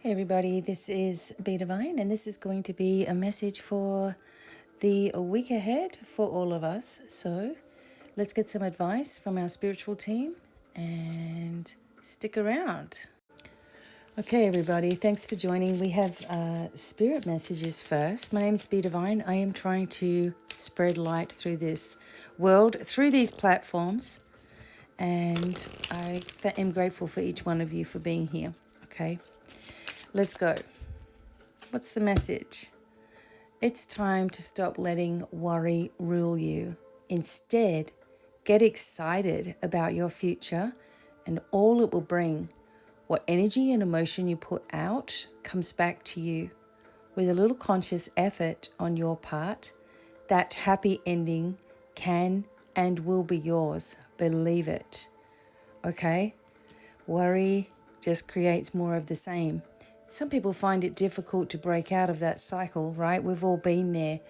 Hey everybody, this is Be Divine, and this is going to be a message for the week ahead for all of us. So let's get some advice from our spiritual team and stick around. Okay everybody, thanks for joining. We have spirit messages first. My name is Be Divine. I am trying to spread light through this world, through these platforms, and I am grateful for each one of you for being here. Okay. Let's go. What's the message? It's time to stop letting worry rule you. Instead, get excited about your future and all it will bring. What energy and emotion you put out comes back to you. With a little conscious effort on your part, that happy ending can and will be yours. Believe it. Okay? Worry just creates more of the same. Some people find it difficult to break out of that cycle, right? We've all been there.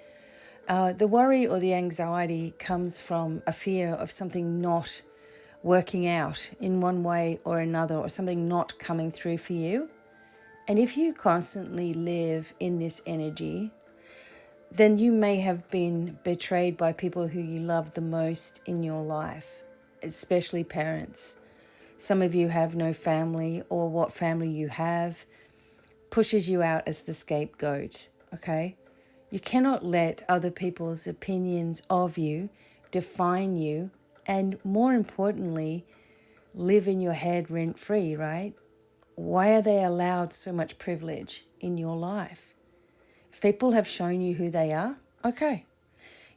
The worry or the anxiety comes from a fear of something not working out in one way or another, or something not coming through for you. And if you constantly live in this energy, then you may have been betrayed by people who you love the most in your life, especially parents. Some of you have no family, or what family you have pushes you out as the scapegoat, okay? You cannot let other people's opinions of you define you, and more importantly, live in your head rent-free, right? Why are they allowed so much privilege in your life? If people have shown you who they are, okay.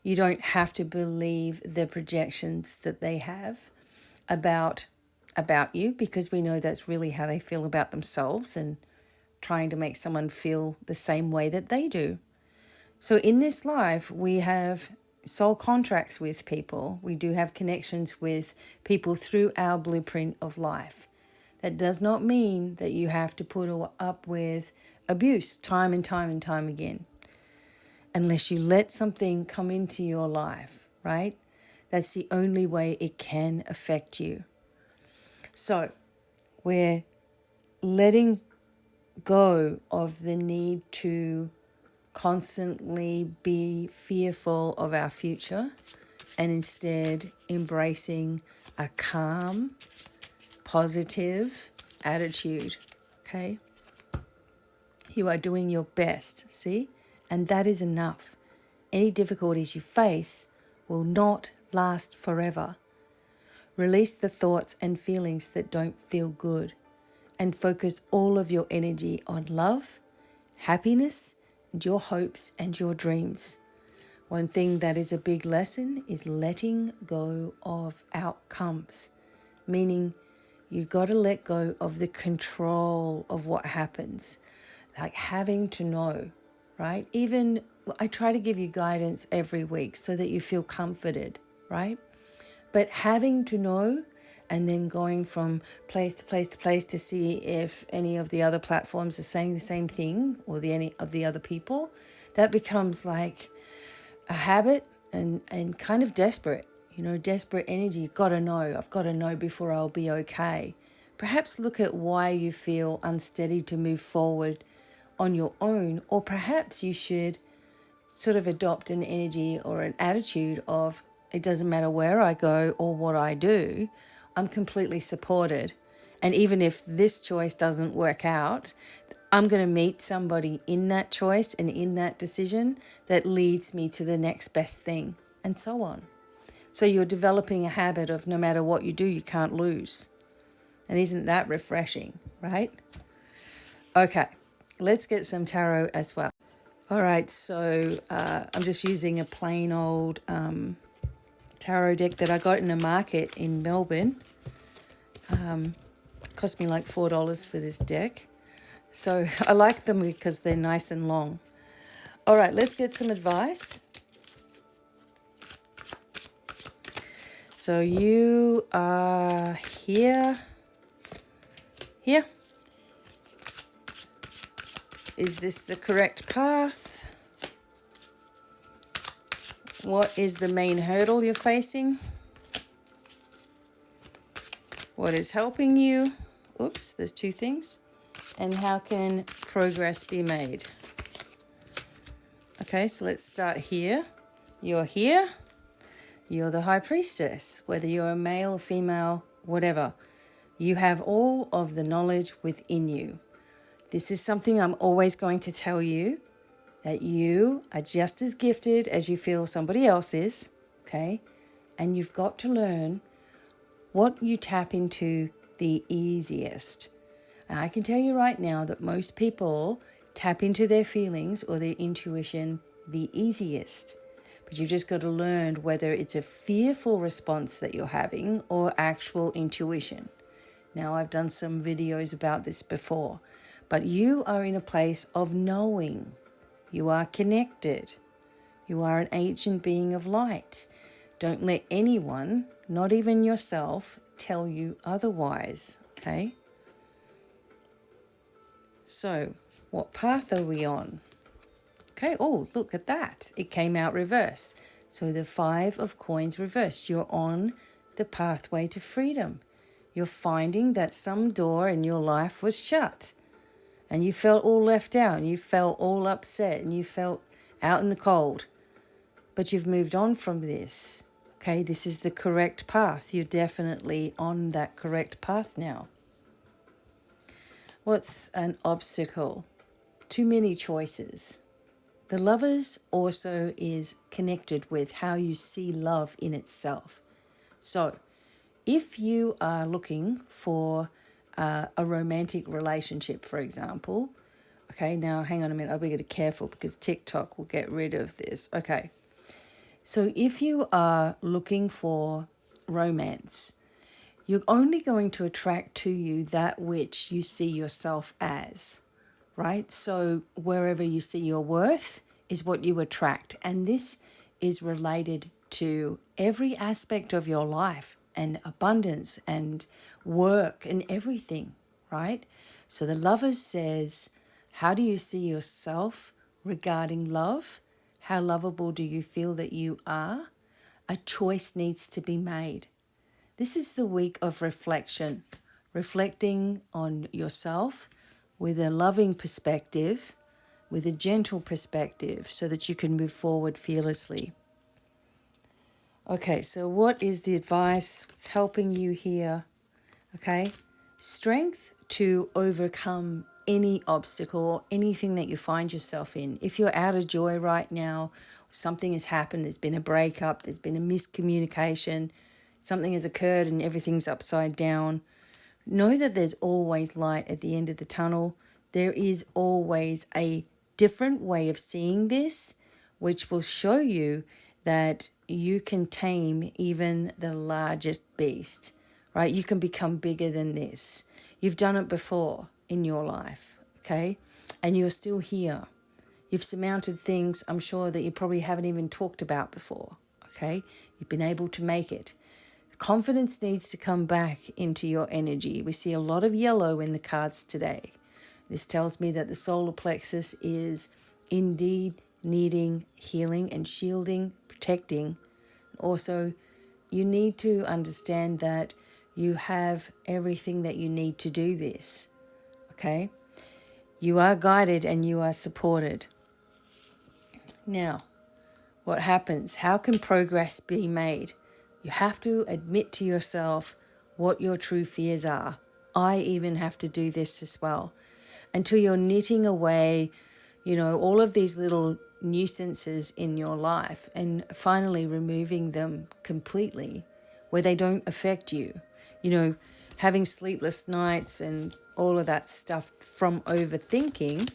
You don't have to believe the projections that they have about you, because we know that's really how they feel about themselves, and trying to make someone feel the same way that they do. So in this life, we have soul contracts with people. We do have connections with people through our blueprint of life. That does not mean that you have to put up with abuse time and time and time again, unless you let something come into your life, right? That's the only way it can affect you. So we're letting go of the need to constantly be fearful of our future, and instead embracing a calm, positive attitude, okay? You are doing your best, see? And that is enough. Any difficulties you face will not last forever. Release the thoughts and feelings that don't feel good, and focus all of your energy on love, happiness, and your hopes and your dreams. One thing that is a big lesson is letting go of outcomes, meaning you got to let go of the control of what happens, like having to know, right? Even I try to give you guidance every week so that you feel comforted, right? But having to know, and then going from place to place to place to see if any of the other platforms are saying the same thing, or any of the other people, that becomes like a habit and kind of desperate, desperate energy. You've got to know, I've got to know before I'll be okay. Perhaps look at why you feel unsteady to move forward on your own, or perhaps you should sort of adopt an energy or an attitude of, it doesn't matter where I go or what I do, I'm completely supported. And even if this choice doesn't work out, I'm going to meet somebody in that choice and in that decision that leads me to the next best thing, and so on. So you're developing a habit of no matter what you do, you can't lose. And isn't that refreshing, right? Okay, let's get some tarot as well. All right, so I'm just using a plain old tarot deck that I got in a market in Melbourne. Cost me like $4 for this deck. So I like them because they're nice and long. All right, let's get some advice. So you are here. Here. Is this the correct path? What is the main hurdle you're facing? What is helping you? Oops, there's two things. And how can progress be made? Okay, so let's start here. You're here. You're the High Priestess. Whether you're a male, female, whatever. You have all of the knowledge within you. This is something I'm always going to tell you, that you are just as gifted as you feel somebody else is, okay? And you've got to learn what you tap into the easiest. And I can tell you right now that most people tap into their feelings or their intuition the easiest. But you've just got to learn whether it's a fearful response that you're having or actual intuition. Now, I've done some videos about this before, but you are in a place of knowing. You are connected. You are an ancient being of light. Don't let anyone, not even yourself, tell you otherwise, okay? So, what path are we on? Okay, oh, look at that. It came out reversed. So the 5 of coins reversed. You're on the pathway to freedom. You're finding that some door in your life was shut and you felt all left out and you felt all upset and you felt out in the cold. But you've moved on from this. Okay, this is the correct path. You're definitely on that correct path now. What's an obstacle? Too many choices. The Lovers also is connected with how you see love in itself. So, if you are looking for a romantic relationship, for example, okay, now hang on a minute, I'll be careful because TikTok will get rid of this. Okay, so if you are looking for romance, you're only going to attract to you that which you see yourself as, right? So wherever you see your worth is what you attract. And this is related to every aspect of your life and abundance and work and everything, right? So the Lover says, how do you see yourself regarding love? How lovable do you feel that you are? A choice needs to be made. This is the week of reflection, reflecting on yourself with a loving perspective, with a gentle perspective, so that you can move forward fearlessly. Okay, so what is the advice? What's helping you here? Okay, strength to overcome any obstacle or anything that you find yourself in. If you're out of joy right now, something has happened, there's been a breakup, there's been a miscommunication, something has occurred and everything's upside down, know that there's always light at the end of the tunnel. There is always a different way of seeing this, which will show you that you can tame even the largest beast, right? You can become bigger than this. You've done it before in your life, okay? And you're still here. You've surmounted things I'm sure that you probably haven't even talked about before, okay? You've been able to make it. Confidence needs to come back into your energy. We see a lot of yellow in the cards today. This tells me that the solar plexus is indeed needing healing and shielding, protecting. Also, you need to understand that you have everything that you need to do this, okay? You are guided and you are supported. Now, what happens? How can progress be made? You have to admit to yourself what your true fears are. I even have to do this as well. Until you're knitting away, all of these little nuisances in your life and finally removing them completely where they don't affect you. Having sleepless nights and all of that stuff from overthinking,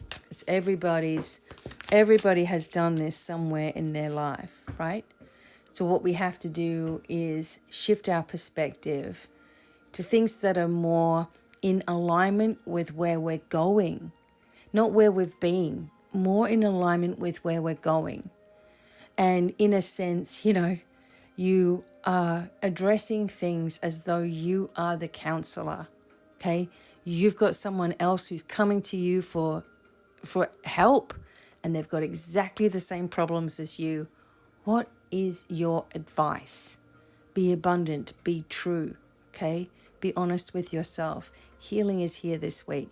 everybody has done this somewhere in their life, right? So what we have to do is shift our perspective to things that are more in alignment with where we're going, not where we've been, more in alignment with where we're going. And in a sense, you are addressing things as though you are the counselor, okay? You've got someone else who's coming to you for help, and they've got exactly the same problems as you. What is your advice? Be abundant, be true, okay? Be honest with yourself. Healing is here this week.